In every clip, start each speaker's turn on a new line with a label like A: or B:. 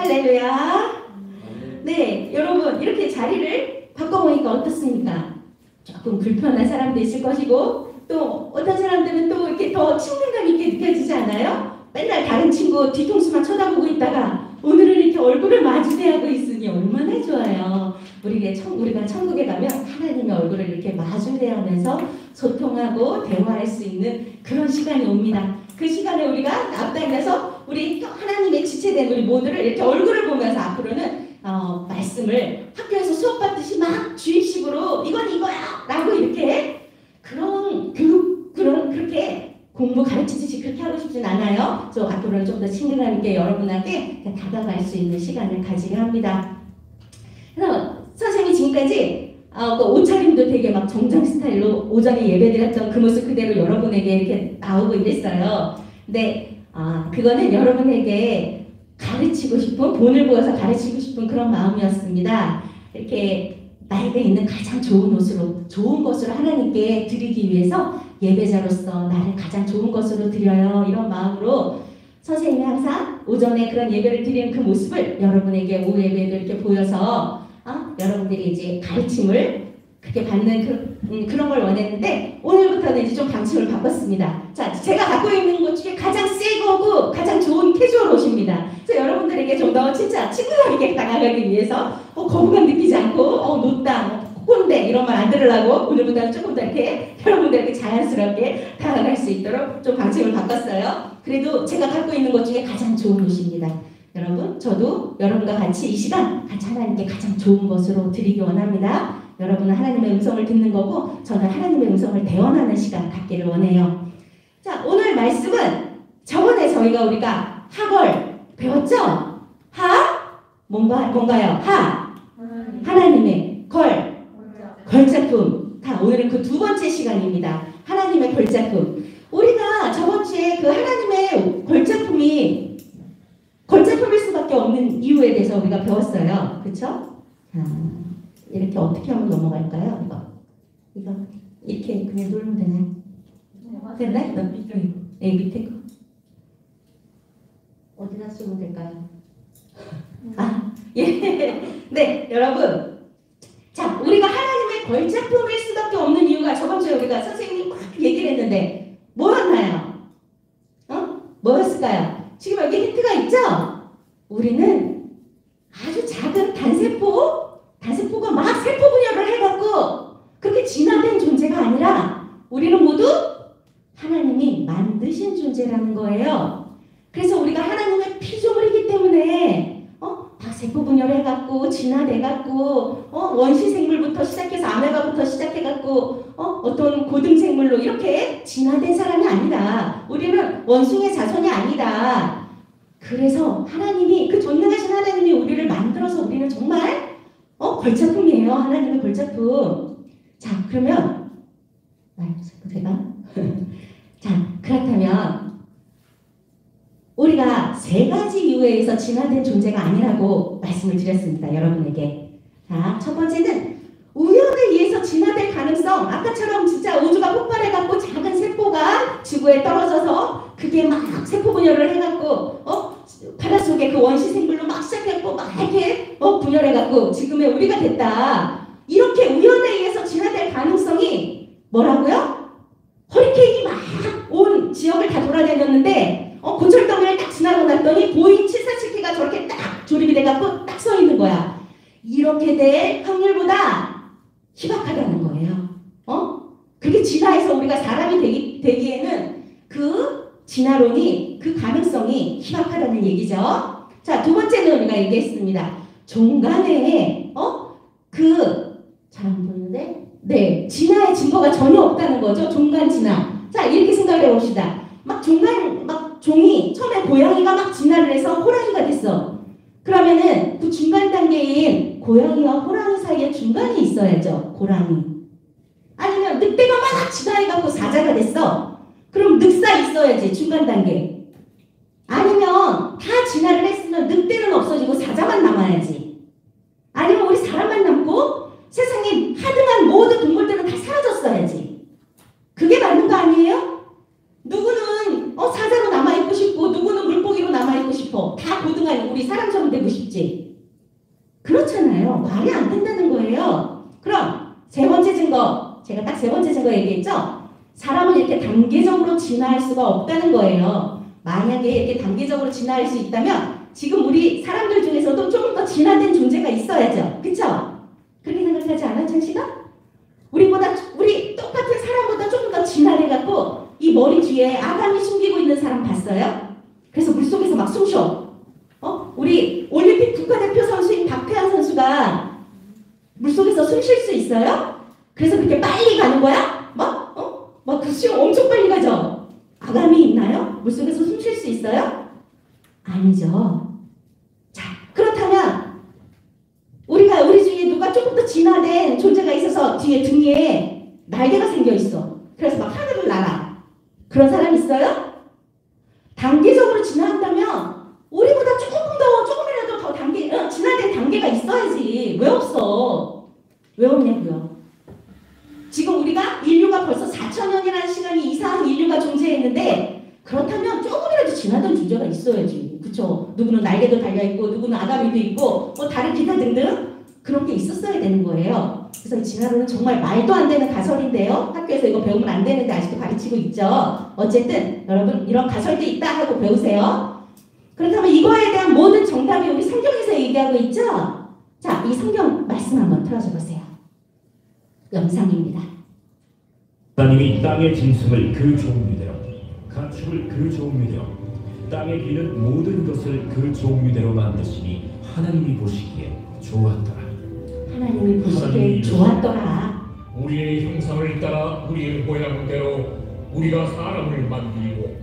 A: 할렐루야. 네, 여러분 이렇게 자리를 바꿔보니까 어떻습니까? 조금 불편한 사람도 있을 것이고 또 어떤 사람들은 또 이렇게 더 친근감 있게 느껴지지 않아요? 맨날 다른 친구 뒤통수만 쳐다보고 있다가 오늘은 이렇게 얼굴을 마주대하고 있으니 얼마나 좋아요. 우리가 천국에 가면 하나님의 얼굴을 이렇게 마주대하면서 소통하고 대화할 수 있는 그런 시간이 옵니다. 그 시간에 우리가 앞당겨서 우리 하나님의 지체된 우리 모두를 이렇게 얼굴을 보면서 앞으로는 말씀을 학교에서 수업 받듯이 막 주입식으로 이건 이거야 라고 이렇게 그렇게 공부 가르치듯이 그렇게 하고 싶진 않아요. 저 앞으로는 좀 더 친근감 있게 여러분한테 다가갈 수 있는 시간을 가지게 합니다. 그래서 선생님이 지금까지 그 옷차림도 되게 막 정장 스타일로 오전에 예배드렸던 그 모습 그대로 여러분에게 이렇게 나오고 있어요. 근데 그거는 여러분에게 가르치고 싶은, 본을 보여서 가르치고 싶은 그런 마음이었습니다. 이렇게 나에게 있는 가장 좋은 것으로 하나님께 드리기 위해서 예배자로서 나를 가장 좋은 것으로 드려요. 이런 마음으로 선생님이 항상 오전에 그런 예배를 드리는 그 모습을 여러분에게 오후 예배도 이렇게 보여서 여러분들이 이제 가르침을 그렇게 받는 그런 걸 원했는데 오늘부터는 이제 좀 방침을 바꿨습니다. 자, 제가 갖고 있는 것 중에 가장 새 거고 가장 좋은 캐주얼 옷입니다. 그래서 여러분들에게 좀 더 진짜 친근감 있게 다가가기 위해서 거부감 느끼지 않고 노땅, 꼰대 이런 말 안 들으려고 오늘부터는 조금 더 이렇게 여러분들에게 자연스럽게 다가갈 수 있도록 좀 방침을 바꿨어요. 그래도 제가 갖고 있는 것 중에 가장 좋은 옷입니다. 여러분, 저도 여러분과 같이 이 시간 같이 하나님께 가장 좋은 것으로 드리기 원합니다. 여러분은 하나님의 음성을 듣는 거고 저는 하나님의 음성을 대언하는 시간 갖기를 원해요. 자, 오늘 말씀은 저번에 우리가 하걸 배웠죠? 뭔가요? 하나님의 걸작품. 오늘은 그 두 번째 시간입니다. 하나님의 걸작품. 우리가 저번 주에 그 하나님의 걸작품일 수밖에 없는 이유에 대해서 우리가 배웠어요. 그렇죠? 이렇게 어떻게 하면 넘어갈까요? 이거 이렇게 그냥 누르면 되나요? 됐나요? 밑에 거 어디다 쓰면 될까요? 예. 네, 여러분. 자, 우리가 하나님의 걸작품일 수밖에 없는 이유가 저번 주에 우리가 선생님이 막 얘기를 했는데 뭐였나요? 뭐였을까요? 지금 여기 힌트가 있죠? 우리는 아주 작은 단세포가 막 세포 분열을 해갖고 그렇게 진화된 존재가 아니라 우리는 모두 하나님이 만드신 존재라는 거예요. 그래서 우리가 하나님의 피조물이기 때문에 세포 분열해갖고 진화돼갖고 원시생물부터 시작해서 아메바부터 시작해갖고 어떤 고등생물로 이렇게 진화된 사람이 아니다. 우리는 원숭이의 자손이 아니다. 그래서 하나님이 그 전능하신 하나님이 우리를 만들어서 우리는 정말 걸작품이에요. 하나님의 걸작품. 자, 그러면 자, 그렇다면 우리가 세 가지 이유에 의해서 진화된 존재가 아니라고 말씀을 드렸습니다. 여러분에게. 자, 첫 번째는 우연에 의해서 진화될 가능성. 아까처럼 진짜 우주가 폭발해갖고 작은 세포가 지구에 떨어져서 그게 막 세포 분열을 해갖고 바닷속에 그 원시생물로 막 시작했고 막 이렇게 분열해갖고 지금의 우리가 됐다. 이렇게 우연에 의해서 진화될 가능성이 뭐라고요? 허리케인이 막 온 지역을 다 돌아다녔는데 고철덩이를 딱 지나고 났더니 보잉 747K가 저렇게 딱 조립이 돼갖고 딱 서 있는 거야. 이렇게 될 확률보다 희박하다는 거예요. 그게 진화해서 우리가 사람이 되기에는 그 진화론이 그 가능성이 희박하다는 얘기죠. 자, 두 번째는 우리가 얘기했습니다. 종간에 잘 안 보이는데 네, 진화의 증거가 전혀 없다는 거죠. 종간 진화. 자, 이렇게 생각을 해봅시다. 종이 처음에 고양이가 막 진화를 해서 호랑이가 됐어. 그러면은 그 중간 단계인 고양이와 호랑이 사이에 중간이 있어야죠. 고랑이. 아니면 늑대가 막 진화해갖고 사자가 됐어. 그럼 늑사 있어야지. 중간 단계. 아니면 다 진화를 했으면 늑대는 없어지고 사자만 남아야지. 아니면 우리 사람만 남고 세상에 하등한 모든 동물들은 다 사라졌어야지. 그게 맞는 거 아니에요? 누구는 사자로 남아있고 싶고 누구는 물고기로 남아있고 싶어. 다 고등한 우리 사람처럼 되고 싶어. 싶지? 그렇잖아요. 말이 안 된다는 거예요. 그럼 세 번째 증거, 제가 딱 세 번째 증거 얘기했죠? 사람은 이렇게 단계적으로 진화할 수가 없다는 거예요. 만약에 이렇게 단계적으로 진화할 수 있다면 지금 우리 사람들 중에서도 조금 더 진화된 존재가 있어야죠. 그쵸? 그렇게 생각하지 않아, 천씨가? 우리 똑같은 사람보다 조금 더 진화해갖고 이 머리 뒤에 아담이 숨기고 있는 사람 봤어요? 그래서 물속에서 막 숨쉬어. 우리 올림픽 국가대표 선수인 박태환 선수가 물속에서 숨 쉴 수 있어요? 그래서 그렇게 빨리 가는 거야? 그 수영 엄청 빨리 가죠? 아담이 있나요? 물속에서 숨 쉴 수 있어요? 아니죠. 자, 그렇다면 우리 중에 누가 조금 더 진화된 존재가 있어서 뒤에 등에 날개가 생겨 있어. 그래서 막 하늘을 날아. 그런 사람 있어요? 단계적으로 진화한다면 우리보다 조금이라도 더 진화된 단계가 있어야지. 왜 없어? 왜 없냐고요? 지금 인류가 벌써 4천년이라는 시간이 이상한 인류가 존재했는데 그렇다면 조금이라도 진화된 존재가 있어야지. 그쵸? 누구는 날개도 달려있고 누구는 아가미도 있고 다른 기타 등등 그런 게 있었어야 되는 거예요. 그래서 이 진화론은 정말 말도 안 되는 가설인데요. 학교에서 이거 배우면 안 되는데 아직도 가르치고 있죠. 어쨌든 여러분 이런 가설도 있다 하고 배우세요. 그렇다면 이거에 대한 모든 정답이 우리 성경에서 얘기하고 있죠. 자, 이 성경 말씀 한번 틀어줘 보세요. 영상입니다.
B: 하나님이 땅의 짐승을 그 종류대로, 가축을 그 종류대로, 땅에 기는 모든 것을 그 종류대로 만드시니 하나님이 보시기에 좋았더라.
A: 하나님이 보시기에 좋았더라.
C: 우리의 형상을 따라 우리의 모양대로 우리가 사람을 만들고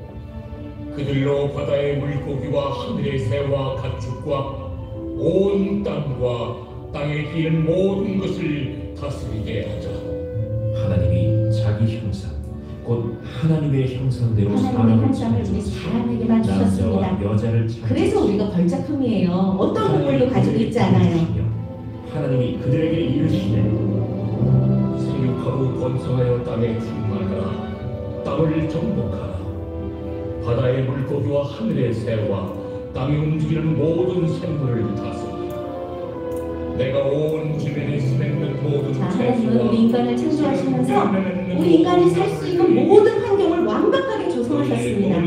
C: 그들로 바다의 물고기와 하늘의 새와 가축과 온 땅과 땅에 기는 모든 것을 다스리게 하자.
B: 하나님이 자기 형상, 곧 하나님의 형상대로
A: 하나님의 형상을 우리 사람에게만 주셨습니다.
B: 남자와 여자를
A: 그래서 우리가 벌작품이에요. 어떤 동물도 가지고 있지 않아요.
B: 하나님이 그들에게 이르시되
C: 생육하고 번성하여 땅에 충만하라. 땅을 정복하라. 바다의 물고기와 하늘의 새와 땅에 움직이는 모든 생물을 다스리라. 내가 온 주변에 스며있는 모든
A: 하나님은 우리 인간을 창조하시면서 우리 인간이 살 수 있는 모든 환경을 완벽하게 조성하셨습니다.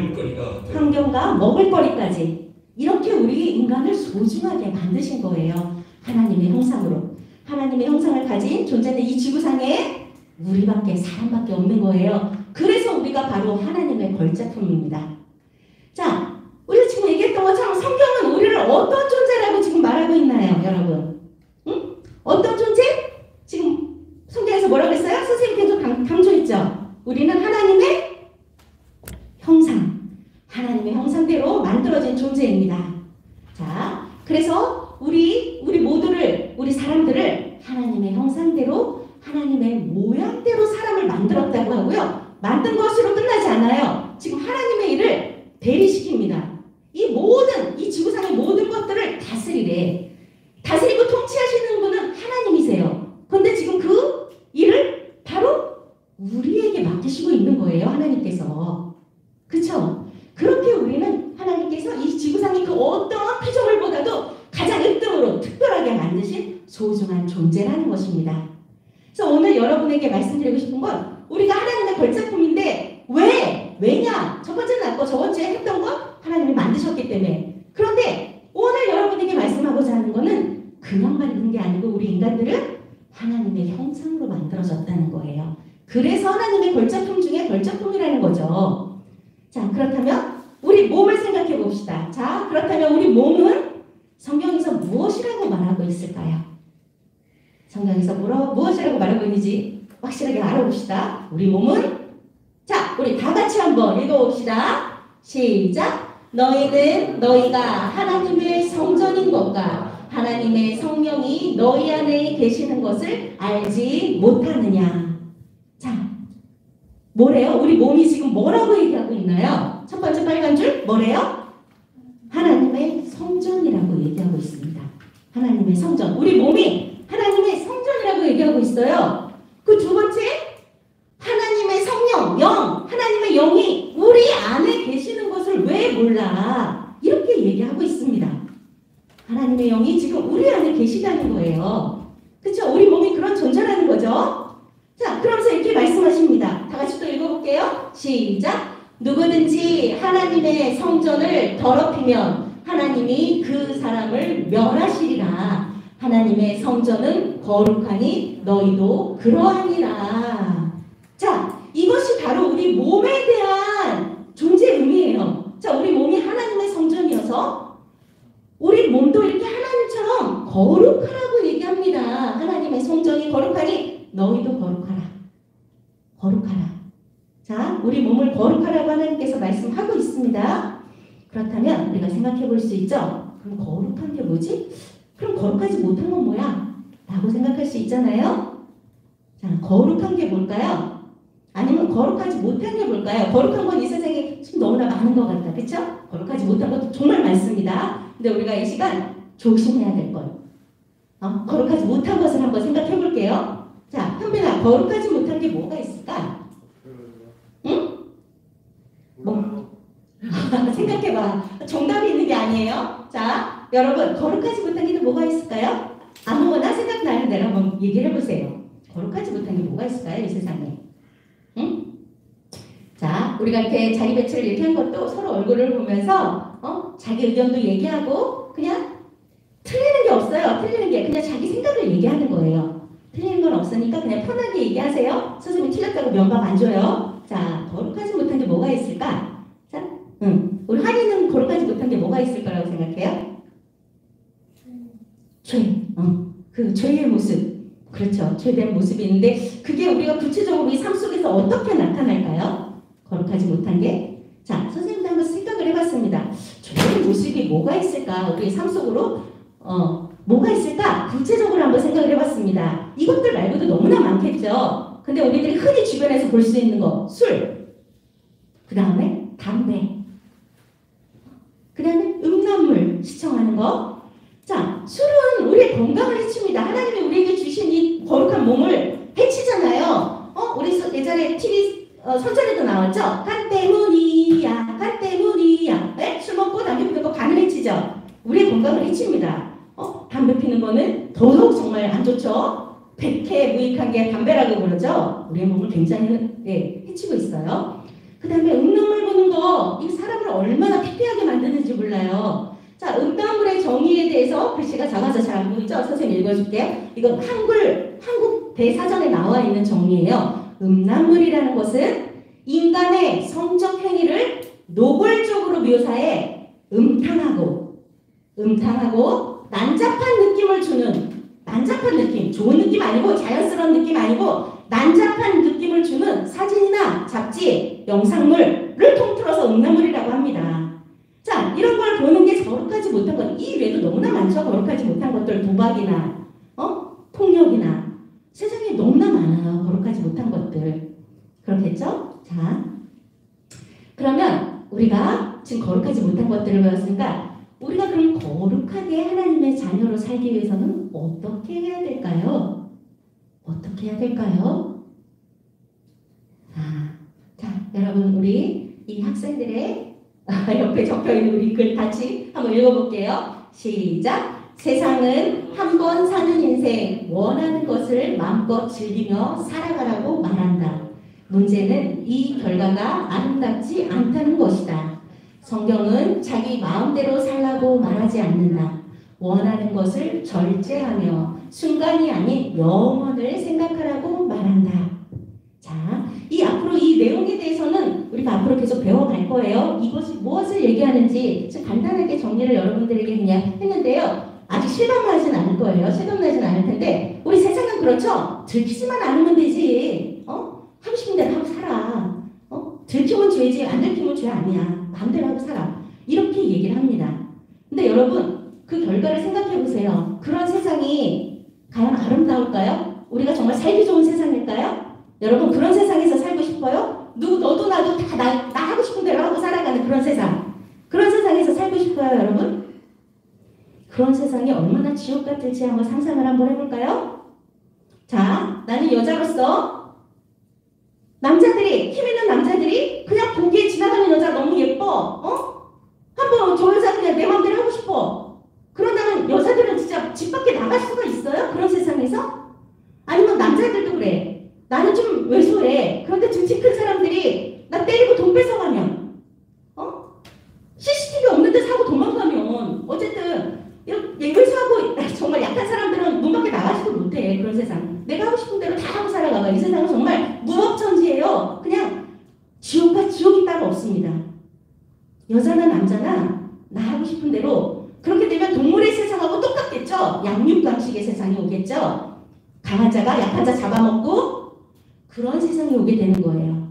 A: 환경과 먹을거리까지 이렇게 우리 인간을 소중하게 만드신 거예요. 하나님의 형상으로. 하나님의 형상을 가진 존재는 이 지구상에 우리밖에 사람밖에 없는 거예요. 그래서 우리가 바로 하나님의 걸작품입니다. 자, 우리가 지금 얘기했던 것처럼 성경은 우리를 어떤 존재라고 지금 말하고 있나요, 여러분? 응? 어떤 존재? 지금 성경에서 뭐라고 했어요? 선생님 계속 강조했죠. 우리는 하나님의 형상, 하나님의 형상대로 만들어진 존재입니다. 자, 그래서 우리 모두를, 우리 사람들을 하나님의 형상대로, 하나님의 모양대로 사람을 만들었다고 하고요. 만든 것으로 끝나지 않아요. 지금 하나님의 일을 대리시킵니다. 이 지구상의 모든 것들을 다스리래. 다스리고 통치하시는 분은 하나님이세요. 그런데 지금 그 일을 바로 우리에게 맡기시고 있는 거예요. 하나님께서. 그렇죠? 그렇게 우리는 하나님께서 이 지구상의 그 어떠한 피조물보다도 가장 으뜸으로 특별하게 만드신 소중한 존재라는 것입니다. 그래서 오늘 여러분에게 말씀드리고 싶은 건 우리가 하나님의 걸작품인데 왜냐? 첫 번째는 낫고 저번주에 했던 건 하나님이 만드셨기 때문에. 그런데 오늘 여러분에게 말씀하고자 하는 거는 그냥 만든 게 아니고 우리 인간들은 하나님의 형상으로 만들어졌다는 거예요. 그래서 하나님의 걸작품 중에 걸작품이라는 거죠. 자, 그렇다면 우리 몸을 생각해 봅시다. 자, 그렇다면 우리 몸은 성경에서 무엇이라고 말하고 있을까요? 성경에서 무엇이라고 말하고 있는지 확실하게 알아봅시다. 우리 몸은, 자, 우리 다 같이 한번 읽어봅시다. 시작! 너희가 하나님의 성전인 것과 하나님의 성령이 너희 안에 계시는 것을 알지 못하느냐. 자, 뭐래요? 우리 몸이 지금 뭐라고 얘기하고 있나요? 첫 번째 빨간 줄 뭐래요? 하나님의 성전이라고 얘기하고 있습니다. 하나님의 성전. 우리 몸이 하나님의 성전이라고 얘기하고 있어요. 그 두 번째, 하나님의 성령, 영, 하나님의 영이 우리 안에 계시는 것을 왜 몰라? 이렇게 얘기하고 있습니다. 하나님의 하나님의 영이 지금 우리 안에 계시다는 거예요. 그렇죠? 우리 몸이 그런 존재라는 거죠. 자, 그러면서 이렇게 말씀하십니다. 다 같이 또 읽어볼게요. 시작. 누구든지 하나님의 성전을 더럽히면 하나님이 그 사람을 멸하시리라. 하나님의 성전은 거룩하니 너희도 그러하니라. 자, 이것이 바로 우리 몸에 대한 존재 의미예요. 자, 우리 몸이 하나님의 성전이어서 우리 몸도 이렇게 하나님처럼 거룩하라고 얘기합니다. 하나님의 성전이 거룩하니 너희도 거룩하라. 거룩하라. 자, 우리 몸을 거룩하라고 하나님께서 말씀하고 있습니다. 그렇다면 우리가 생각해 볼 수 있죠? 그럼 거룩한 게 뭐지? 그럼 거룩하지 못한 건 뭐야? 라고 생각할 수 있잖아요. 자, 거룩한 게 뭘까요? 아니면 거룩하지 못한 게 뭘까요? 거룩한 건 이 세상에 지금 너무나 많은 것 같다. 그렇죠? 거룩하지 못한 것도 정말 많습니다. 근데 우리가 이 시간 조심해야 될 것. 거룩하지 못한 것을 한번 생각해 볼게요. 자, 현빈아, 거룩하지 못한 게 뭐가 있을까? 응? 뭐? 생각해봐. 정답이 있는 게 아니에요. 자, 여러분, 거룩하지 못한 게 뭐가 있을까요? 아무거나 생각나는 대로 한번 얘기를 해보세요. 거룩하지 못한 게 뭐가 있을까요? 이 세상에. 응? 자, 우리가 이렇게 자기 배치를 이렇게 한 것도 서로 얼굴을 보면서 자기 의견도 얘기하고 그냥 틀리는 게 없어요. 틀리는 게 그냥 자기 생각을 얘기하는 거예요. 틀리는 건 없으니까 그냥 편하게 얘기하세요. 선생님이 틀렸다고 면박 안 줘요. 자, 거룩하지 못한 게 뭐가 있을까? 자, 우리 한이는 거룩하지 못한 게 뭐가 있을 거라고 생각해요? 죄. 그 죄의 모습. 그렇죠. 죄된 모습이 있는데 그게 우리가 구체적으로 우리 삶 속에서 어떻게 나타날까요? 거룩하지 못한 게. 자, 선생님도 한번 생각을 해봤습니다. 죄의 모습이 뭐가 있을까? 우리 삶 속으로 뭐가 있을까? 구체적으로 한번 생각을 해봤습니다. 이것들 말고도 너무나 많겠죠. 근데 우리들이 흔히 주변에서 볼 수 있는 거, 술, 그 다음에 담배, 그 다음에 음란물 시청하는 거. 자, 술은 우리의 건강을 해칩니다. 하나님이 우리에게 주신 이 거룩한 몸을 해치잖아요. 우리 예전에 TV 선전에도 나왔죠? 간 때문이야, 간 때문이야. 네? 술 먹고 담배 피는 거 간을 해치죠. 우리의 건강을 해칩니다. 담배 피는 거는 더더욱 정말 안 좋죠. 백해 무익한 게 담배라고 그러죠. 우리의 몸을 굉장히 해치고 있어요. 그 다음에 음란물 보는 거, 이 사람을 얼마나 피폐하게 만드는지 몰라요. 자, 음란물의 정의에 대해서 글씨가 작아서 잘 안 보이죠? 선생님 읽어줄게요. 이건 한국 대사전에 나와 있는 정의예요. 음란물이라는 것은 인간의 성적 행위를 노골적으로 묘사해 음탕하고 난잡한 느낌을 주는, 난잡한 느낌, 좋은 느낌 아니고 자연스러운 느낌 아니고 난잡한 느낌을 주는 사진이나 잡지, 영상물을 통틀어서 음란물이라고 합니다. 자, 이런 걸 보는 게 거룩하지 못한 것, 이 외에도 너무나 많죠. 거룩하지 못한 것들, 도박이나 폭력이나 세상에 너무나 많아요. 거룩하지 못한 것들. 그렇겠죠? 자, 그러면 우리가 지금 거룩하지 못한 것들을 배웠으니까 우리가 그럼 거룩하게 하나님의 자녀로 살기 위해서는 어떻게 해야 될까요? 어떻게 해야 될까요? 자, 여러분, 우리 이 학생들의 옆에 적혀있는 우리 글 같이 한번 읽어볼게요. 시작! 세상은 한 번 사는 인생 원하는 것을 마음껏 즐기며 살아가라고 말한다. 문제는 이 결과가 아름답지 않다는 것이다. 성경은 자기 마음대로 살라고 말하지 않는다. 원하는 것을 절제하며 순간이 아닌 영원을 생각하라고 말한다. 자, 앞으로 이 내용에 대해서는 우리가 앞으로 계속 배워갈 거예요. 이것이 무엇을 얘기하는지 좀 간단하게 정리를 여러분들에게 그냥 했는데요. 아직 실감나진 않을 거예요. 실감나진 않을 텐데 우리 세상은 그렇죠. 들키지만 않으면 되지. 하고 싶은 대로 하고 살아. 들키면 죄지 안 들키면 죄 아니야. 마음대로 하고 살아. 이렇게 얘기를 합니다. 근데 여러분 그 결과를 생각해 보세요. 그런 세상이 과연 아름다울까요? 우리가 정말 살기 좋은 세상일까요? 여러분 그런 세상에서 살고 싶어요? 너도 나도 다 나 하고 싶은 대로 하고 살아가는 그런 세상. 그런 세상에서 살고 싶어요, 여러분? 그런 세상이 얼마나 지옥 같을지 한번 상상을 한번 해볼까요? 자, 나는 여자로서 남자들이, 힘 있는 남자들이 그냥 보기에 지나가는 여자 너무 예뻐. 한번 저 여자 그냥 내 마음대로 하고 싶어. 그런다면 여자 내가 집 밖에 나갈 수가 있어요? 그런 세상에서? 아니면 남자들도 그래. 나는 좀 왜소해. 그런데 등치 큰 사람들이 나 때리고 돈 뺏어가면, CCTV 없는 데 사고 도망가면, 어쨌든 왜소하고 정말 약한 사람들은 문 밖에 나가지도 못해. 그런 세상. 내가 하고 싶은 대로 다 하고 살아가봐. 이 세상은 정말 무법천지예요. 그냥 지옥과 지옥이 따로 없습니다. 여자나 남자나 나 하고 싶은 대로. 그렇게 되면 동물의 세상하고 똑같겠죠? 양육강식의 세상이 오겠죠? 강한 자가 약한 자 잡아먹고 그런 세상이 오게 되는 거예요.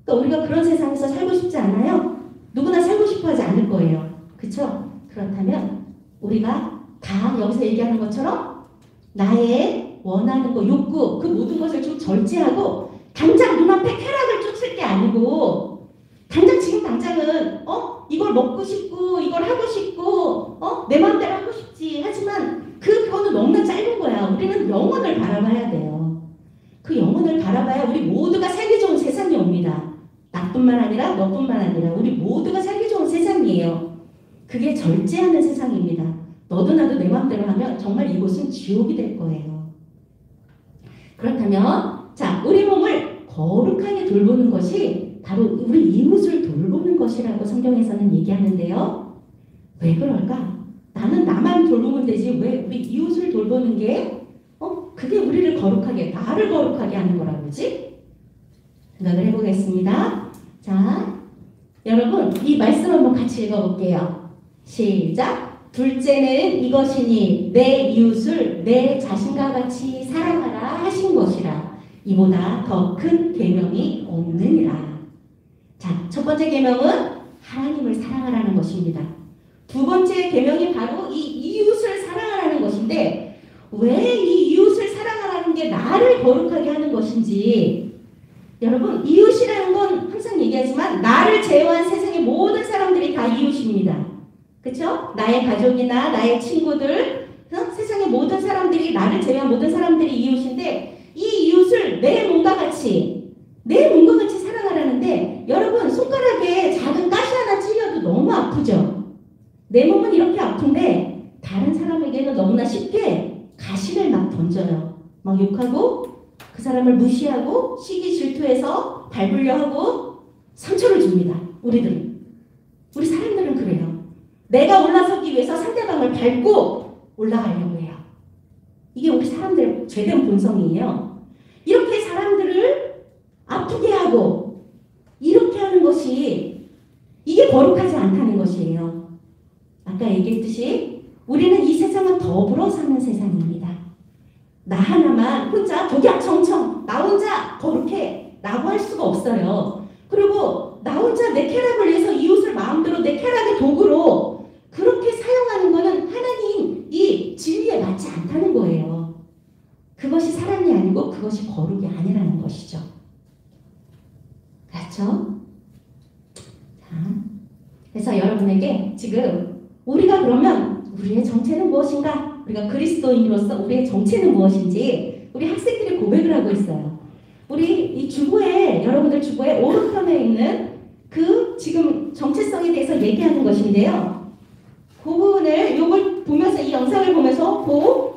A: 그러니까 우리가 그런 세상에서 살고 싶지 않아요? 누구나 살고 싶어 하지 않을 거예요. 그쵸? 그렇다면 우리가 다 여기서 얘기하는 것처럼 나의 원하는 거, 욕구, 그 모든 것을 좀 절제하고 당장 눈앞에 쾌락을 쫓을 게 아니고 당장 지금 당장은 이걸 먹고 싶고 이걸 하고 싶고 내 마음대로 하고 싶지. 하지만 그거는 너무나 짧은 거야. 우리는 영혼을 바라봐야 돼요. 그 영혼을 바라봐야 우리 모두가 살기 좋은 세상이 옵니다. 나뿐만 아니라 너뿐만 아니라 우리 모두가 살기 좋은 세상이에요. 그게 절제하는 세상입니다. 너도 나도 내 마음대로 하면 정말 이곳은 지옥이 될 거예요. 그렇다면 자, 우리 몸을 거룩하게 돌보는 것이 바로 우리 이웃을 돌보는 것이라고 성경에서는 얘기하는데요. 왜 그럴까? 나는 나만 돌보면 되지 왜 우리 이웃을 돌보는 게 그게 우리를 거룩하게, 나를 거룩하게 하는 거라고 그러지? 생각을 해보겠습니다. 자, 여러분 이 말씀 한번 같이 읽어볼게요. 시작! 둘째는 이것이니 내 이웃을 내 자신과 같이 사랑하라 하신 것이라. 이보다 더 큰 계명이 없느니라. 자, 첫 번째 계명은 하나님을 사랑하라는 것입니다. 두 번째 계명이 바로 이 이웃을 사랑하라는 것인데 왜 이 이웃을 사랑하라는 게 나를 거룩하게 하는 것인지 여러분 이웃이라는 건 항상 얘기하지만 나를 제외한 세상의 모든 사람들이 다 이웃입니다. 그렇죠? 나의 가족이나 나의 친구들 세상의 모든 사람들이 나를 제외한 모든 사람들이 이웃인데 이 이웃을 내 몸과 같이 사랑하라는데 여러분 손가락에 작은 가시 하나 찔려도 너무 아프죠? 내 몸은 이렇게 아픈데 다른 사람에게는 너무나 쉽게 가시를 막 던져요. 막 욕하고 그 사람을 무시하고 시기 질투해서 밟으려 하고 상처를 줍니다. 우리 사람들은 그래요. 내가 올라서기 위해서 상대방을 밟고 올라가려고 해요. 이게 우리 사람들의 죄된 본성이에요. 이렇게 사람들을 아프게 하고 이렇게 하는 것이 이게 거룩하지 않다는 것이에요. 아까 얘기했듯이 우리는 이 세상은 더불어 사는 세상입니다. 나 하나만 혼자 독약청청 나 혼자 거룩해 라고 할 수가 없어요. 그리고 나 혼자 내 쾌락을 위해서 이웃을 마음대로 내 쾌락의 도구로 그렇게 사용하는 것은 하나님 이 진리에 맞지 않다는 거예요. 그것이 사랑이 아니고 그것이 거룩이 아니라는 것이죠. 그렇죠? 자, 그래서 여러분에게 지금 우리가 그러면 우리의 정체는 무엇인가? 우리가 그리스도인으로서 우리의 정체는 무엇인지 우리 학생들이 고백을 하고 있어요. 우리 이 주보에 여러분들 주보에 오른편에 있는 그 지금 정체성에 대해서 얘기하는 것인데요. 그 부분을 요걸 보면서 이 영상을 보면서 그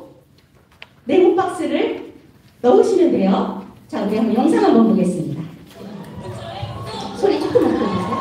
A: 네모 박스를 넣으시면 돼요. 자, 우리 한번 영상 한번 보겠습니다. 소리 조금만 들어주세요.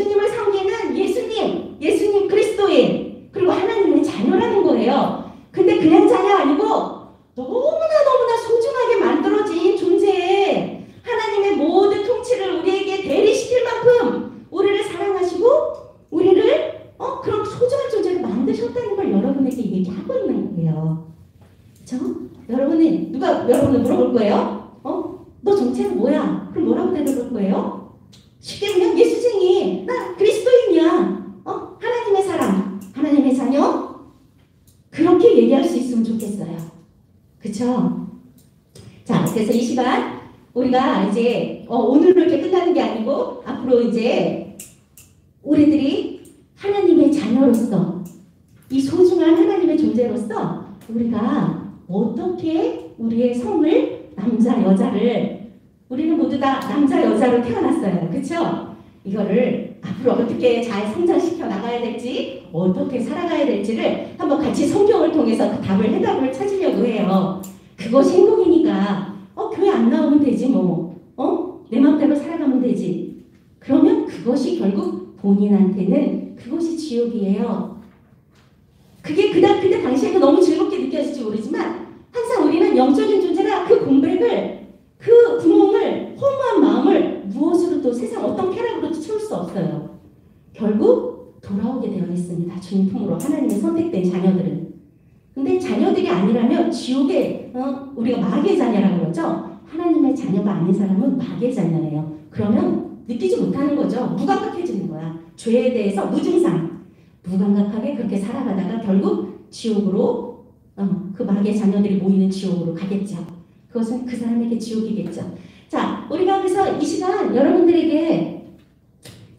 A: 예수님을 섬기는 예수님 그리스도인, 그리고 하나님의 자녀라는 거예요. 근데 그냥 자녀 아니고 너무나 소중하게 만들어진 존재에 하나님의 모든 통치를 우리에게 대리시킬 만큼 우리를 사랑하시고 우리를 그런 소중한 존재를 만드셨다는 걸 여러분에게 얘기하고 있는 거예요. 그렇죠? 여러분은 누가 여러분을 물어볼 거예요? 너 정체는 뭐야? 그럼 뭐라고 대답할 거예요? 쉽게 그냥 예수쟁이, 나 그리스도인이야. 하나님의 사람, 하나님의 자녀? 그렇게 얘기할 수 있으면 좋겠어요. 그쵸? 자, 그래서 이 시간 우리가 이제 오늘 이렇게 끝나는 게 아니고 앞으로 이제 우리들이 하나님의 자녀로서, 이 소중한 하나님의 존재로서 우리가 어떻게 우리의 성을, 남자 여자를, 우리는 모두 다 남자 여자로 태어났어요. 그쵸? 이거를 앞으로 어떻게 잘 성장시켜 나가야 될지, 어떻게 살아가야 될지를 한번 같이 성경을 통해서 그 해답을 찾으려고 해요. 그것이 행복이니까 교회 안 나오면 되지 뭐. 내 마음대로 살아가면 되지. 그러면 그것이 결국 본인한테는 그것이 지옥이에요. 그게 그때 당시에는 너무 즐겁게 느껴질지 모르지만 항상 우리는 영적인 존재라 그 공백을, 그 구멍을, 허무한 마음을 무엇으로도, 세상 어떤 쾌락으로도 채울 수 없어요. 결국 돌아오게 되어 있습니다. 주님 품으로, 하나님의 선택된 자녀들은. 근데 자녀들이 아니라면 지옥에, 우리가 마귀의 자녀라고 그러죠. 하나님의 자녀가 아닌 사람은 마귀의 자녀예요. 그러면 느끼지 못하는 거죠. 무감각해지는 거야. 죄에 대해서 무증상, 무감각하게 그렇게 살아가다가 결국 지옥으로, 그 마귀의 자녀들이 모이는 지옥으로 가겠죠. 그것은 그 사람에게 지옥이겠죠. 자, 우리가 그래서 이 시간 여러분들에게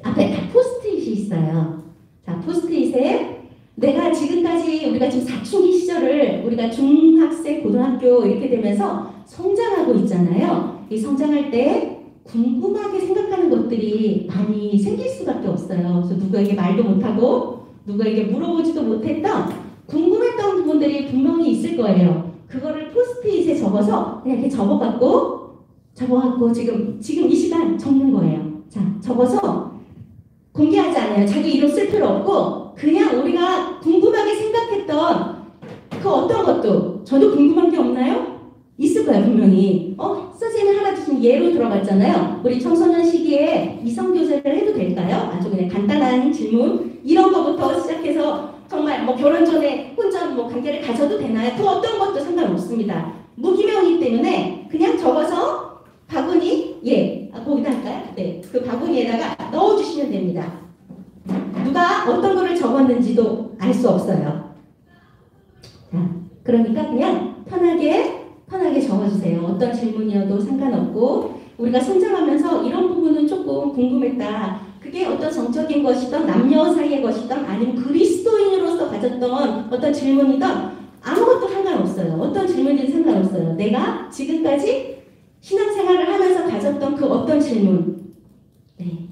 A: 앞에 다 포스트잇이 있어요. 자, 포스트잇에 내가 지금까지, 우리가 지금 사춘기 시절을, 우리가 중학생, 고등학교 이렇게 되면서 성장하고 있잖아요. 이 성장할 때 궁금하게 생각하는 것들이 많이 생길 수밖에 없어요. 그래서 누구에게 말도 못하고 누구에게 물어보지도 못했던 궁금했던 부분들이 분명히 있을 거예요. 그거를 포스트잇에 적어서 그냥 이렇게 접어갖고 지금 이 시간 적는 거예요. 자, 적어서 공개하지 않아요. 자기 이름 쓸 필요 없고 그냥 우리가 궁금하게 생각했던 그 어떤 것도, 저도 궁금한 게 없나요? 있을 거예요, 분명히. 선생님이 하나 주신 예로 들어갔잖아요. 우리 청소년 시기에 이성교제를 해도 될까요? 아주 그냥 간단한 질문, 이런 거부터 시작해서 정말 결혼 전에 혼전 관계를 가져도 되나요? 그 어떤 것도 상관없습니다. 무기명이기 때문에 그냥 적어서 바구니, 거기다 할까요? 네, 그 바구니에다가 넣어주시면 됩니다. 누가 어떤 거를 적었는지도 알 수 없어요. 자, 그러니까 그냥 편하게 적어주세요. 어떤 질문이어도 상관없고, 우리가 성장하면서 이런 부분은 조금 궁금했다. 그게 어떤 정적인 것이든 남녀 사이의 것이든 아니면 그리스도인으로서 가졌던 어떤 질문이든 아무것도 상관없어요. 어떤 질문이든 상관없어요. 내가 지금까지 신앙생활을 하면서 가졌던 그 어떤 질문. 네.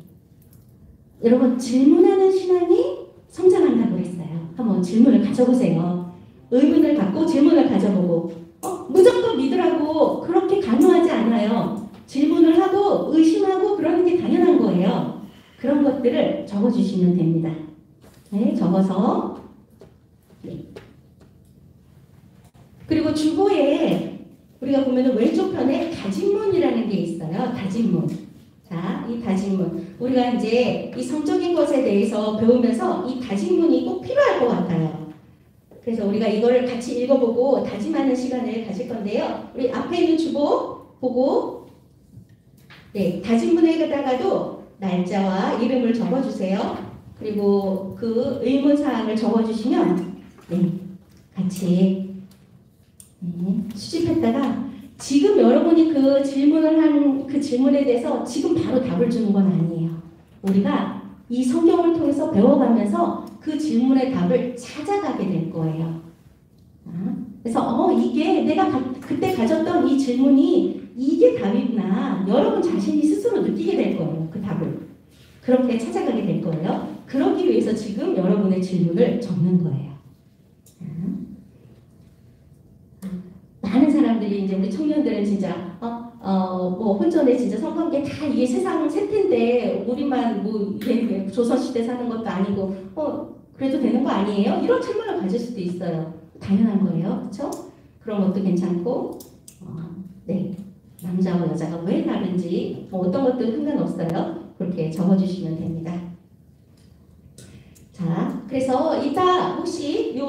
A: 여러분, 질문하는 신앙이 성장한다고 했어요. 한번 질문을 가져보세요. 의문을 갖고 질문을 가져보고, 무조건 믿으라고 그렇게 강요하지 않아요. 질문을 하고 의심하고 그러는 게 당연한 거예요. 그런 것들을 적어주시면 됩니다. 네, 적어서. 네. 그리고 주보에 우리가 보면 왼쪽 편에 다짐문이라는 게 있어요. 다짐문. 자, 이 다짐문. 우리가 이제 이 성적인 것에 대해서 배우면서 이 다짐문이 꼭 필요할 것 같아요. 그래서 우리가 이거를 같이 읽어보고 다짐하는 시간을 가질 건데요. 우리 앞에 있는 주보 보고, 네, 다짐문에다가도 날짜와 이름을 적어주세요. 그리고 그 의문사항을 적어주시면, 네, 같이 수집했다가 지금 여러분이 그 질문을 한 그 질문에 대해서 지금 바로 답을 주는 건 아니에요. 우리가 이 성경을 통해서 배워가면서 그 질문의 답을 찾아가게 될 거예요. 그래서 이게 내가 그때 가졌던 이 질문이 이게 답이구나. 여러분 자신이 스스로 느끼게 될 거예요. 그 답을. 그렇게 찾아가게 될 거예요. 그러기 위해서 지금 여러분의 질문을 적는 거예요. 많은 사람들이 이제 우리 청년들은 진짜 뭐 혼전에 진짜 성관계 다 이게 세상 세태인데 우리만 뭐 이게 조선시대 사는 것도 아니고 그래도 되는 거 아니에요? 이런 질문을 가질 수도 있어요. 당연한 거예요. 그렇죠? 그런 것도 괜찮고 네. 남자와 여자가 왜 다른지 뭐 어떤 것도 상관없어요. 그렇게 적어주시면 됩니다. 자, 그래서 이따 혹시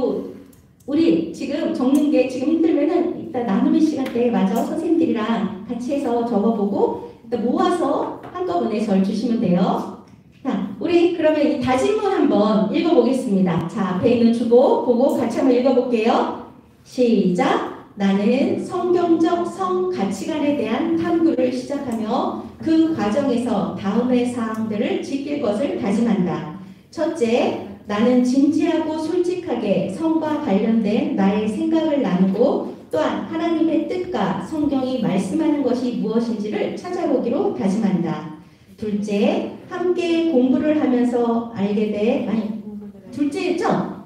A: 우리 지금 적는 게 지금 힘들면은 이따 나눔의 시간 때 마저 선생님들이랑 같이 해서 적어보고 이따 모아서 한꺼번에 절 주시면 돼요. 자, 우리 그러면 이 다짐문 한번 읽어보겠습니다. 자, 앞에 있는 주보 보고 같이 한번 읽어볼게요. 시작! 나는 성경적 성 가치관에 대한 탐구를 시작하며 그 과정에서 다음의 사항들을 지킬 것을 다짐한다. 첫째, 나는 진지하고 솔직하게 성과 관련된 나의 생각을 나누고 또한 하나님의 뜻과 성경이 말씀하는 것이 무엇인지를 찾아보기로 다짐한다. 둘째, 함께 공부를 하면서 둘째죠?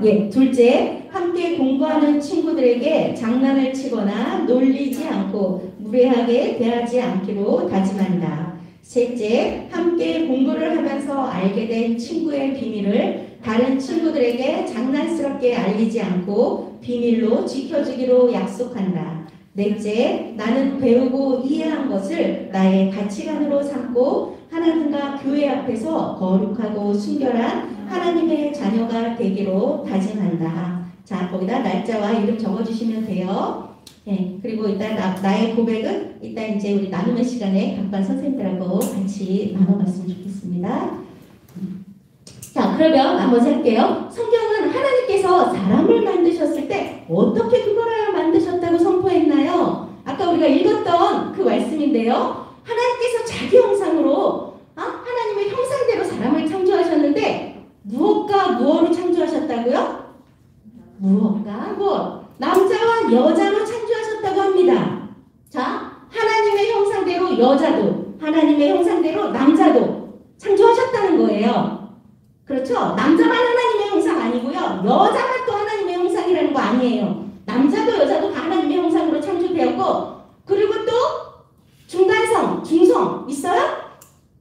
A: 예, 둘째, 함께 공부하는 친구들에게 장난을 치거나 놀리지 않고 무례하게 대하지 않기로 다짐한다. 셋째, 함께 공부를 하면서 알게 된 친구의 비밀을 다른 친구들에게 장난스럽게 알리지 않고 비밀로 지켜주기로 약속한다. 넷째, 나는 배우고 이해한 것을 나의 가치관으로 삼고 하나님과 교회 앞에서 거룩하고 순결한 하나님의 자녀가 되기로 다짐한다. 자, 거기다 날짜와 이름 적어주시면 돼요. 네, 그리고 일단 나의 고백은 일단 이제 우리 나눔의 시간에 각반 선생님들하고 같이 나눠봤으면 좋겠습니다. 자, 그러면 나머지 할게요. 성경은 하나님께서 사람을 만드셨을 때 어떻게 그거를 만드셨다고 선포했나요? 아까 우리가 읽었던 그 말씀인데요. 하나님께서 자기 형상으로 하나님의 형상대로 사람을 창조하셨는데 무엇과 무엇으로 창조하셨다고요? 무엇과 무엇? 남자와 여자로 창조하셨다고 합니다. 자, 하나님의 형상대로 여자도, 하나님의 형상대로 남자도 창조하셨다는 거예요. 그렇죠? 남자만 하나님의 형상 아니고요. 여자만 또 하나님의 형상이라는 거 아니에요. 남자도 여자도 다 하나님의 형상으로 창조되었고, 그리고 또 중간성, 중성 있어요?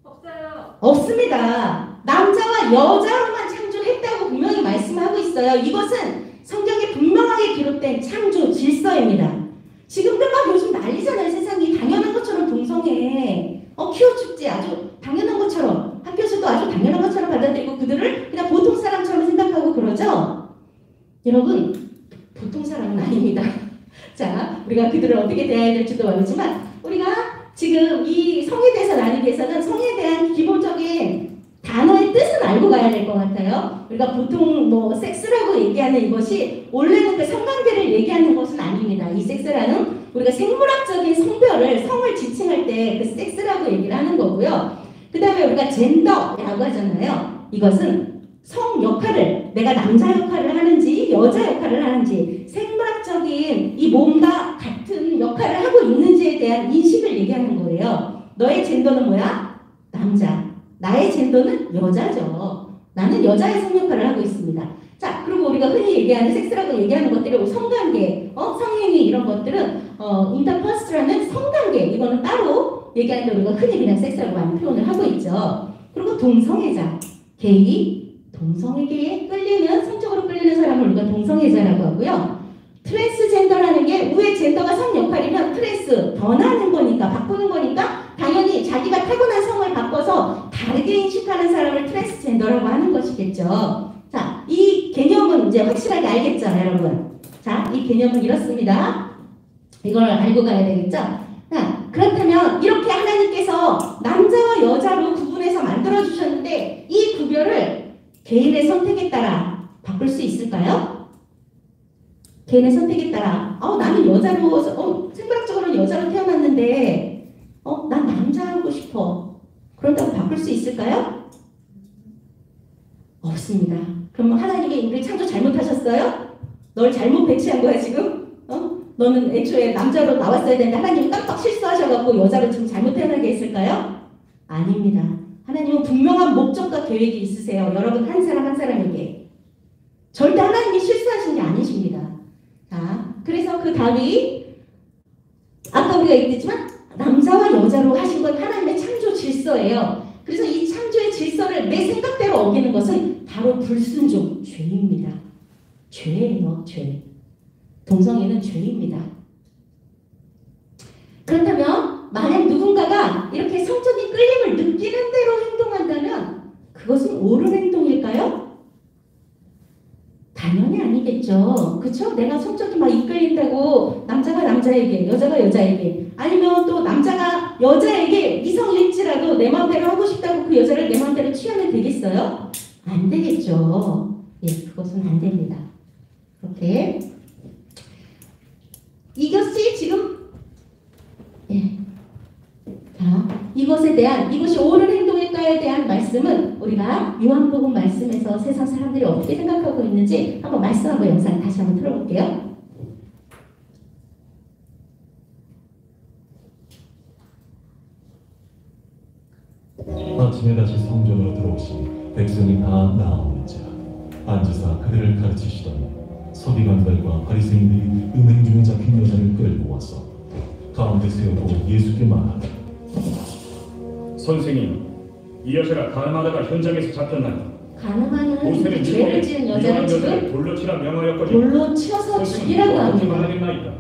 D: 없어요.
A: 없습니다. 남자와 여자로만 창조했다고 분명히 말씀하고 있어요. 이것은 성경에 분명하게 기록된 창조 질서입니다. 지금도 막 요즘 난리잖아요. 세상이 당연한 것처럼 동성애, 퀴어 축제 아주 당연한 것처럼 학교에서도 아주 당연한 것처럼 받아들이고 그들을 그냥 보통 사람처럼 생각하고 그러죠. 여러분, 보통 사람은 아닙니다. 자, 우리가 그들을 어떻게 대해야 될지도 모르지만 우리가 지금 이 성에 대해서 나누기 위해서는 성에 대한 기본적인 단어의 뜻은 알고 가야 될 것 같아요. 우리가 보통 뭐 섹스라고 얘기하는 이것이 원래는 그 성관계를 얘기하는 것은 아닙니다. 이 섹스라는 우리가 생물학적인 성별을 성을 지칭할 때 그 섹스라고 얘기를 하는 거고요. 그 다음에 우리가 젠더라고 하잖아요. 이것은 성 역할을 내가 남자 역할을 하는지 여자 역할을 하는지 생물학적인 이 몸과 같은 역할을 하고 있는지에 대한 인식을 얘기하는 거예요. 너의 젠더는 뭐야? 남자. 나의 젠더는 여자죠. 나는 여자의 성 역할을 하고 있습니다. 자, 그리고 우리가 흔히 얘기하는 섹스라고 얘기하는 것들이 성관계, 성행위 이런 것들은 인터퍼스라는 성관계 이거는 따로 얘기하는데 우리가 흔히 그냥 섹스라고 많이 표현을 하고 있죠. 그리고 동성애자, 게이, 동성애계에 끌리는 성적으로 끌리는 사람을 우리가 동성애자라고 하고요. 트랜스젠더라는 게 우의 젠더가 성 역할이면 트랜스 변하는 거니까 바꾸는 거니까 당연히 자기가 타고난 성을 바꿔서 다르게 인식하는 사람을 트랜스젠더라고 하는 것이겠죠. 자, 이 개념은 이제 확실하게 알겠죠, 여러분? 자, 이 개념은 이렇습니다. 이걸 알고 가야 되겠죠? 자, 그렇다면 이렇게 하나님께서 남자와 여자로 구분해서 만들어주셨는데 이 구별을 개인의 선택에 따라 바꿀 수 있을까요? 개인의 선택에 따라 나는 여자로 생물학적으로는 여자로 태어났는데 난 남자 하고 싶어. 그런다고 바꿀 수 있을까요? 없습니다. 그럼 하나님의 인간을 창조 잘못하셨어요? 널 잘못 배치한 거야 지금? 너는 애초에 남자로 나왔어야 되는데 하나님이 깜빡 실수하셔갖고 여자로 지금 잘못 태어나게 했을까요? 아닙니다. 하나님은 분명한 목적과 계획이 있으세요. 여러분 한 사람 한 사람에게. 절대 하나님이 실수하신 게 아니십니다. 자, 그래서 그 답이 아까 우리가 얘기했지만 남자와 여자로 하신 건 하나님의 창조 질서예요. 그래서 이 창조의 질서를 내 생각대로 어기는 것은 바로 불순종, 죄입니다. 죄예요, 죄. 동성애는 죄입니다. 그렇다면 만약 누군가가 이렇게 성적인 끌림을 느끼는 대로 행동한다면 그것은 옳은 행동일까요? 당연히 아니겠죠. 그쵸? 내가 성적이 막 이끌린다고 남자가 남자에게, 여자가 여자에게, 아니면 또 남자가 여자에게 이성일지라도 내 마음대로 하고 싶다고 그 여자를 내 마음대로 취하면 되겠어요? 안 되겠죠. 예, 그것은 안 됩니다. 그렇게 이것이 지금 자, 이것에 대한 이것이 옳은 행동일까에 대한 말씀은 우리가 요한복음 말씀에서 세상 사람들이 어떻게 생각하고 있는지 한번 말씀하고 영상 다시 한번 들어볼게요.
E: 아침에 다시 성전으로 들어오시니 백성이 다 나아오는지라 앉으사 그들을 가르치시더니 서기관들과 바리새인들이 음행 중에 잡힌 여자를 끌고 와서 가운데 세우고 예수께 말하되
C: 선생님, 이 여자가 가늠하다가 현장에서 잡혔나니
A: 가늠하는
C: 모세는
A: 죄를 지은 여자를 지금
C: 돌로 치라 명하였거든.
A: 돌로 치어서 죽이라고
C: 어떻게
A: 합니다.
C: 말하겠나이까?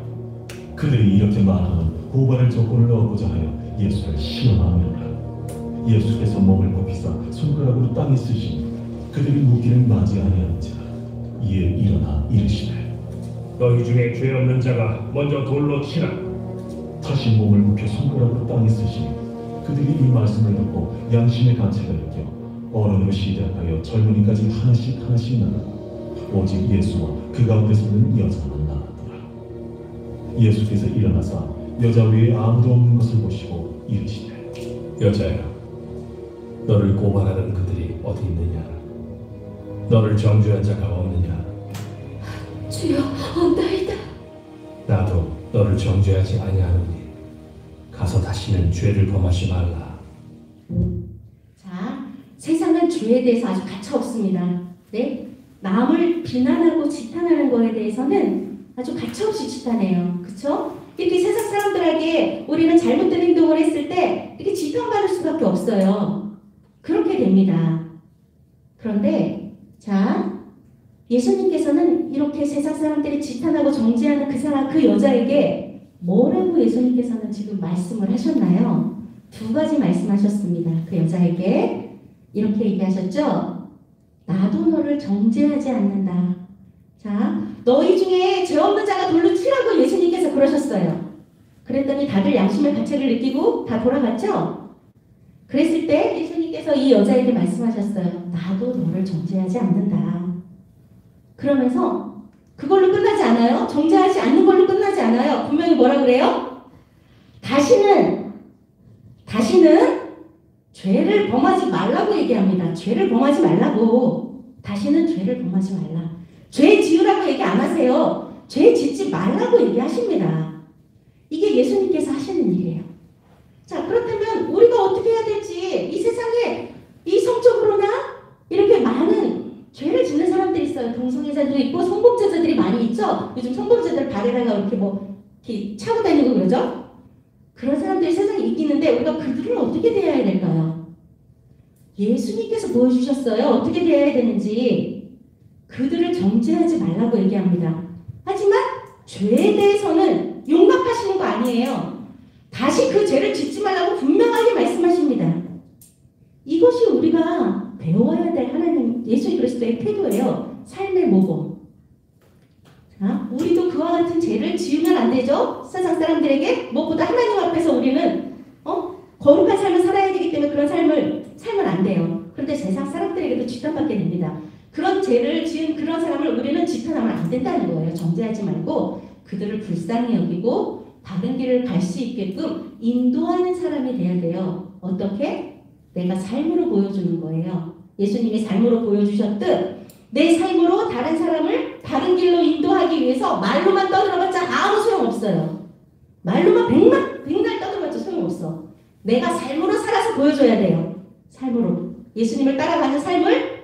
E: 그들이 이렇게 말하면 고발할 조건을 얻고자 하여 예수를 시험하느라 예수께서 몸을 굽히사 손가락으로 땅에 쓰시니 그들이 묻기를 맞이 아니한지라 이에 일어나 이르시되
C: 너희 중에 죄 없는 자가 먼저 돌로 치라.
E: 다시 몸을 굽혀 손가락으로 땅에 쓰시니 그들이 이 말씀을 듣고 양심의 가책을 느껴 어른으로 시작하여 젊은이까지 하나씩 하나씩 나가고 오직 예수와 그 가운데 서는 여자만 나가더라. 예수께서 일어나사 여자 외에 아무도 없는 것을 보시고 이르시되
F: 여자야, 너를 고발하는 그들이 어디 있느냐? 너를 정죄한 자가 없느냐?
A: 주여, 없나이다.
F: 나도 너를 정죄하지 아니하노니 가서 다시는 죄를 범하지 말라.
A: 자, 세상은 죄에 대해서 아주 가차없습니다. 네? 남을 비난하고 지탄하는 거에 대해서는 아주 가차없이 지탄해요. 그쵸? 이렇게 세상 사람들에게 우리는 잘못된 행동을 했을 때 이렇게 지탄받을 수밖에 없어요. 그렇게 됩니다. 그런데 자, 예수님께서는 이렇게 세상 사람들이 지탄하고 정죄하는 그 사람, 그 여자에게 뭐라고 예수님께서는 지금 말씀을 하셨나요? 두 가지 말씀하셨습니다. 그 여자에게 이렇게 얘기하셨죠? 나도 너를 정죄하지 않는다. 자, 너희 중에 죄 없는 자가 돌로 치라고 예수님께서 그러셨어요. 그랬더니 다들 양심의 가책을 느끼고 다 돌아갔죠? 그랬을 때 예수님께서 이 여자에게 말씀하셨어요. 나도 너를 정죄하지 않는다. 그러면서 그걸로 끝나지 않아요. 정죄하지 않는 걸로 끝나지 않아요. 분명히 뭐라 그래요? 다시는 죄를 범하지 말라고 얘기합니다. 죄를 범하지 말라고. 다시는 죄를 범하지 말라. 죄 지으라고 얘기 안 하세요. 죄 짓지 말라고 얘기하십니다. 이게 예수님께서 하시는 일이에요. 자, 그렇다면 우리가 어떻게 해야 될지, 이 세상에 이 성적으로나 이렇게 많은 죄를 짓는 사람들이 있어요. 동성애자도 있고 성범죄자들이 많이 있죠. 요즘 성범죄자들 발에다가 이렇게 차고 다니고 그러죠. 그런 사람들이 세상에 있기는데 우리가 그들을 어떻게 대해야 될까요? 예수님께서 보여주셨어요. 어떻게 대해야 되는지. 그들을 정죄하지 말라고 얘기합니다. 하지만 죄에 대해서는 용납하시는 거 아니에요. 다시 그 죄를 짓지 말라고 분명하게 말씀하십니다. 이것이 우리가 배워야 될 하나님 예수 그리스도의 태도예요. 삶의 모범. 자, 우리도 그와 같은 죄를 지으면 안 되죠. 세상 사람들에게 무엇보다 하나님 앞에서 우리는 거룩한 삶을 살아야 되기 때문에 그런 삶을 살면 안 돼요. 그런데 세상 사람들에게도 지탄받게 됩니다. 그런 죄를 지은 그런 사람을 우리는 지탄하면 안 된다는 거예요. 정죄하지 말고 그들을 불쌍히 여기고 바른 길을 갈 수 있게끔 인도하는 사람이 돼야 돼요. 어떻게? 내가 삶으로 보여주는 거예요. 예수님이 삶으로 보여주셨듯 내 삶으로 다른 사람을 바른 길로 인도하기 위해서 말로만 떠들어봤자 아무 소용없어요. 말로만 백날 떠들어봤자 소용없어. 내가 삶으로 살아서 보여줘야 돼요. 삶으로. 예수님을 따라가는 삶을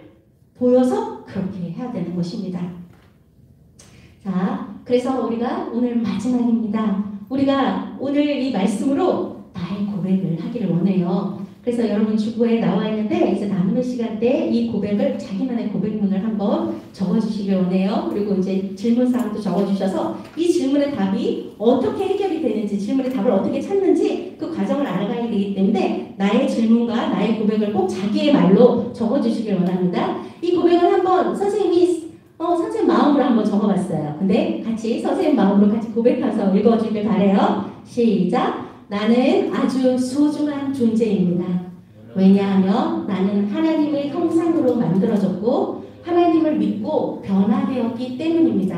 A: 보여서 그렇게 해야 되는 것입니다. 자, 그래서 우리가 오늘 마지막입니다. 우리가 오늘 이 말씀으로 나의 고백을 하기를 원해요. 그래서 여러분 주보에 나와 있는데 이제 나눔의 시간 때 이 고백을 자기만의 고백문을 한번 적어주시길 원해요. 그리고 이제 질문사항도 적어주셔서 이 질문의 답이 어떻게 해결이 되는지, 질문의 답을 어떻게 찾는지 그 과정을 알아가야 되기 때문에 나의 질문과 나의 고백을 꼭 자기의 말로 적어주시길 원합니다. 이 고백을 한번 선생님이 선생님 마음으로 한번 적어봤어요. 근데 같이 선생님 마음으로 같이 고백해서 읽어주길 바래요. 시작. 나는 아주 소중한 존재입니다. 왜냐하면 나는 하나님의 형상으로 만들어졌고 하나님을 믿고 변화되었기 때문입니다.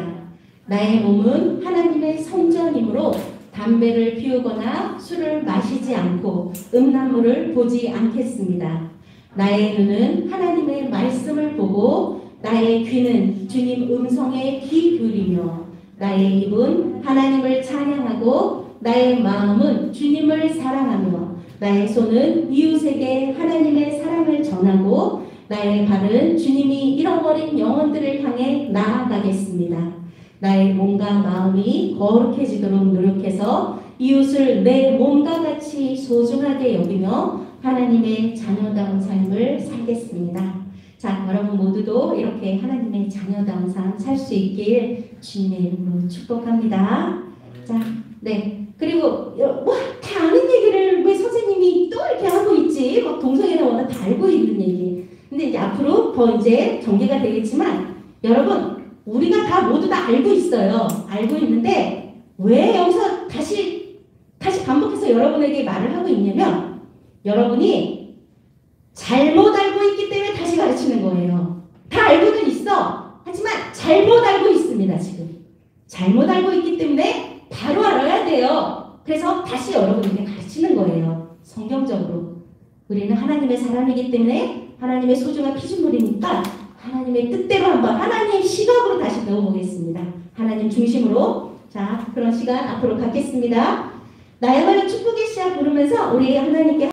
A: 나의 몸은 하나님의 성전이므로 담배를 피우거나 술을 마시지 않고 음란물을 보지 않겠습니다. 나의 눈은 하나님의 말씀을 보고 나의 귀는 주님 음성에 귀 기울이며 나의 입은 하나님을 찬양하고 나의 마음은 주님을 사랑하며 나의 손은 이웃에게 하나님의 사랑을 전하고 나의 발은 주님이 잃어버린 영혼들을 향해 나아가겠습니다. 나의 몸과 마음이 거룩해지도록 노력해서 이웃을 내 몸과 같이 소중하게 여기며 하나님의 자녀다운 삶을 살겠습니다. 자, 여러분 모두도 이렇게 하나님의 자녀다운 삶 살 수 있길 주님의 이름으로 축복합니다. 자, 네. 그리고 다 아는 얘기를 왜 선생님이 또 이렇게 하고 있지? 막 동성애나 워낙 다 알고 있는 얘기. 근데 이제 앞으로 더 이제 전개가 되겠지만 여러분 우리가 다 모두 다 알고 있어요. 알고 있는데 왜 여기서 다시 반복해서 여러분에게 말을 하고 있냐면 여러분이 잘못 알고 있기 때문에 다시 가르치는 거예요. 다 알고는 있어. 하지만 잘못 알고 있습니다. 지금. 잘못 알고 있기 때문에 바로 알아야 돼요. 그래서 다시 여러분에게 가르치는 거예요. 성경적으로. 우리는 하나님의 사람이기 때문에 하나님의 소중한 피조물이니까 하나님의 뜻대로 한번 하나님의 시각으로 다시 배워보겠습니다. 하나님 중심으로. 자, 그런 시간 앞으로 갖겠습니다. 나야말로 축복의 씨앗 부르면서 우리 하나님께